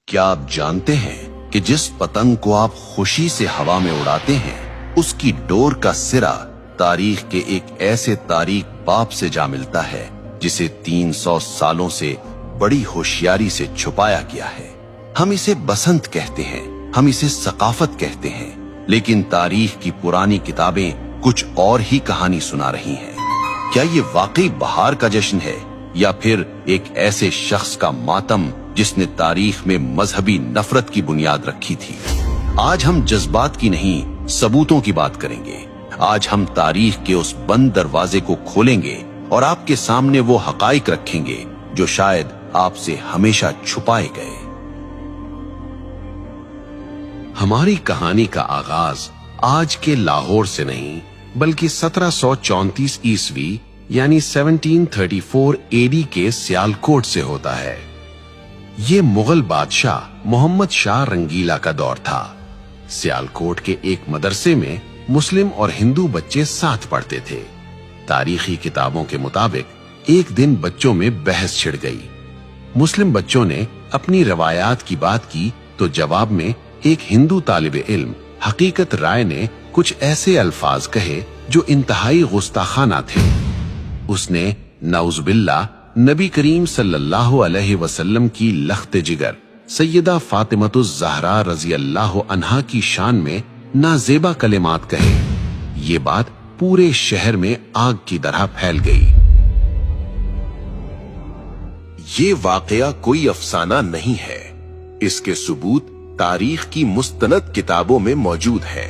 کیا آپ جانتے ہیں کہ جس پتنگ کو آپ خوشی سے ہوا میں اڑاتے ہیں اس کی ڈور کا سرا تاریخ کے ایک ایسے تاریخ باپ سے جا ملتا ہے جسے 300 سالوں سے بڑی ہوشیاری سے چھپایا گیا ہے۔ ہم اسے بسنت کہتے ہیں، ہم اسے ثقافت کہتے ہیں، لیکن تاریخ کی پرانی کتابیں کچھ اور ہی کہانی سنا رہی ہیں۔ کیا یہ واقعی بہار کا جشن ہے یا پھر ایک ایسے شخص کا ماتم جس نے تاریخ میں مذہبی نفرت کی بنیاد رکھی تھی؟ آج ہم جذبات کی نہیں، ثبوتوں کی بات کریں گے۔ آج ہم تاریخ کے اس بند دروازے کو کھولیں گے اور آپ کے سامنے وہ حقائق رکھیں گے جو شاید آپ سے ہمیشہ چھپائے گئے۔ ہماری کہانی کا آغاز آج کے لاہور سے نہیں بلکہ 1734 عیسوی یعنی 1734 AD کے سیالکوٹ سے ہوتا ہے۔ یہ مغل بادشاہ محمد شاہ رنگیلا کا دور تھا۔ سیالکوٹ کے ایک مدرسے میں مسلم اور ہندو بچے ساتھ پڑھتے تھے۔ تاریخی کتابوں کے مطابق ایک دن بچوں میں بحث چھڑ گئی۔ مسلم بچوں نے اپنی روایات کی بات کی تو جواب میں ایک ہندو طالب علم حقیقت رائے نے کچھ ایسے الفاظ کہے جو انتہائی گستاخانہ تھے۔ اس نے نعوذ باللہ نبی کریم صلی اللہ علیہ وسلم کی لخت جگر سیدہ فاطمۃ الزہرا رضی اللہ عنہا کی شان میں نازیبا کلمات کہے۔ یہ بات پورے شہر میں آگ کی طرح پھیل گئی۔ یہ واقعہ کوئی افسانہ نہیں ہے، اس کے ثبوت تاریخ کی مستند کتابوں میں موجود ہے۔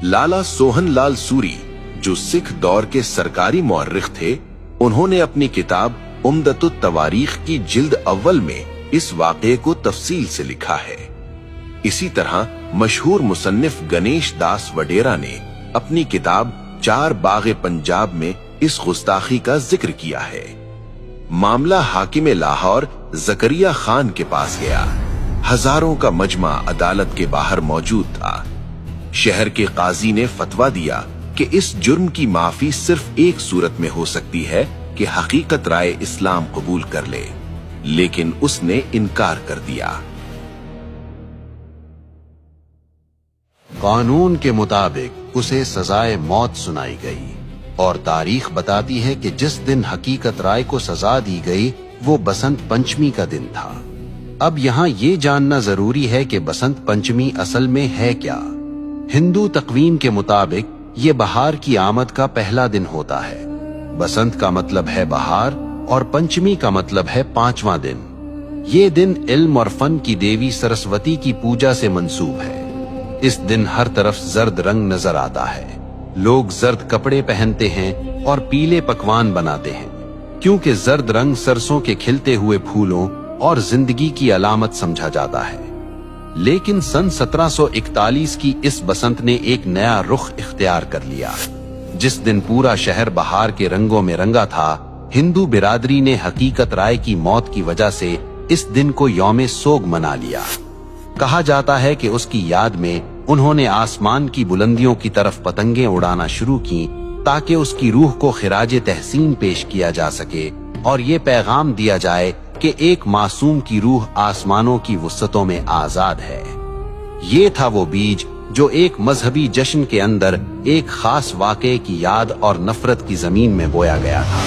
لالا سوہن لال سوری جو سکھ دور کے سرکاری مورخ تھے، انہوں نے اپنی کتاب عمدۃ التواریخ کی جلد اول میں اس واقعے کو تفصیل سے لکھا ہے۔ اسی طرح مشہور مصنف گنیش داس وڈیرا نے اپنی کتاب چار باغ پنجاب میں اس گستاخی کا ذکر کیا ہے۔ معاملہ حاکم لاہور زکریا خان کے پاس گیا۔ ہزاروں کا مجمع عدالت کے باہر موجود تھا۔ شہر کے قاضی نے فتویٰ دیا کہ اس جرم کی معافی صرف ایک صورت میں ہو سکتی ہے کہ حقیقت رائے اسلام قبول کر لے، لیکن اس نے انکار کر دیا۔ قانون کے مطابق اسے سزائے موت سنائی گئی اور تاریخ بتاتی ہے کہ جس دن حقیقت رائے کو سزا دی گئی وہ بسنت پنچمی کا دن تھا۔ اب یہاں یہ جاننا ضروری ہے کہ بسنت پنچمی اصل میں ہے کیا؟ ہندو تقویم کے مطابق یہ بہار کی آمد کا پہلا دن ہوتا ہے۔ بسنت کا مطلب ہے بہار اور پنچمی کا مطلب ہے 5واں دن۔ یہ دن علم اور فن کی دیوی سرسوتی کی پوجا سے منسوب ہے۔ اس دن ہر طرف زرد رنگ نظر آتا ہے۔ لوگ زرد کپڑے پہنتے ہیں اور پیلے پکوان بناتے ہیں کیونکہ زرد رنگ سرسوں کے کھلتے ہوئے پھولوں اور زندگی کی علامت سمجھا جاتا ہے۔ لیکن سن 1741 کی اس بسنت نے ایک نیا رخ اختیار کر لیا۔ جس دن پورا شہر بہار کے رنگوں میں رنگا تھا، ہندو برادری نے حقیقت رائے کی موت کی وجہ سے اس دن کو یوم سوگ منا لیا۔ کہا جاتا ہے کہ اس کی یاد میں انہوں نے آسمان کی بلندیوں کی طرف پتنگیں اڑانا شروع کی تاکہ اس کی روح کو خراج تحسین پیش کیا جا سکے اور یہ پیغام دیا جائے کہ ایک معصوم کی روح آسمانوں کی وسعتوں میں آزاد ہے۔ یہ تھا وہ بیج جو ایک مذہبی جشن کے اندر ایک خاص واقعے کی یاد اور نفرت کی زمین میں بویا گیا تھا۔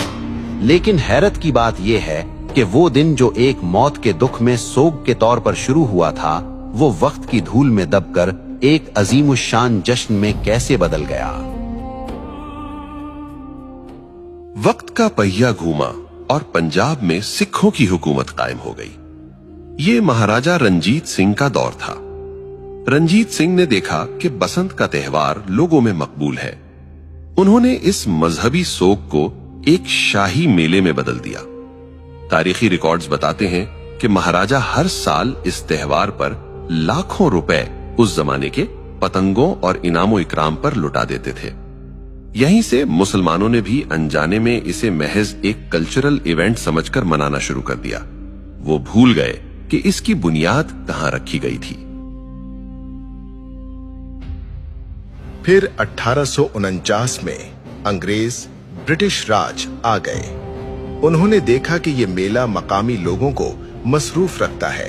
لیکن حیرت کی بات یہ ہے کہ وہ دن جو ایک موت کے دکھ میں سوگ کے طور پر شروع ہوا تھا، وہ وقت کی دھول میں دب کر ایک عظیم الشان جشن میں کیسے بدل گیا؟ وقت کا پہیہ گھوما اور پنجاب میں سکھوں کی حکومت قائم ہو گئی۔ یہ مہاراجا رنجیت سنگھ کا دور تھا۔ رنجیت سنگھ نے دیکھا کہ بسنت کا تہوار لوگوں میں مقبول ہے۔ انہوں نے اس مذہبی سوگ کو ایک شاہی میلے میں بدل دیا۔ تاریخی ریکارڈز بتاتے ہیں کہ مہاراجا ہر سال اس تہوار پر لاکھوں روپے اس زمانے کے پتنگوں اور انعام و اکرام پر لٹا دیتے تھے۔ یہیں سے مسلمانوں نے بھی انجانے میں اسے محض ایک کلچرل ایونٹ سمجھ کر منانا شروع کر دیا۔ وہ بھول گئے کہ اس کی بنیاد کہاں رکھی گئی تھی۔ پھر 1849 میں انگریز برٹش راج آ گئے۔ انہوں نے دیکھا کہ یہ میلہ مقامی لوگوں کو مصروف رکھتا ہے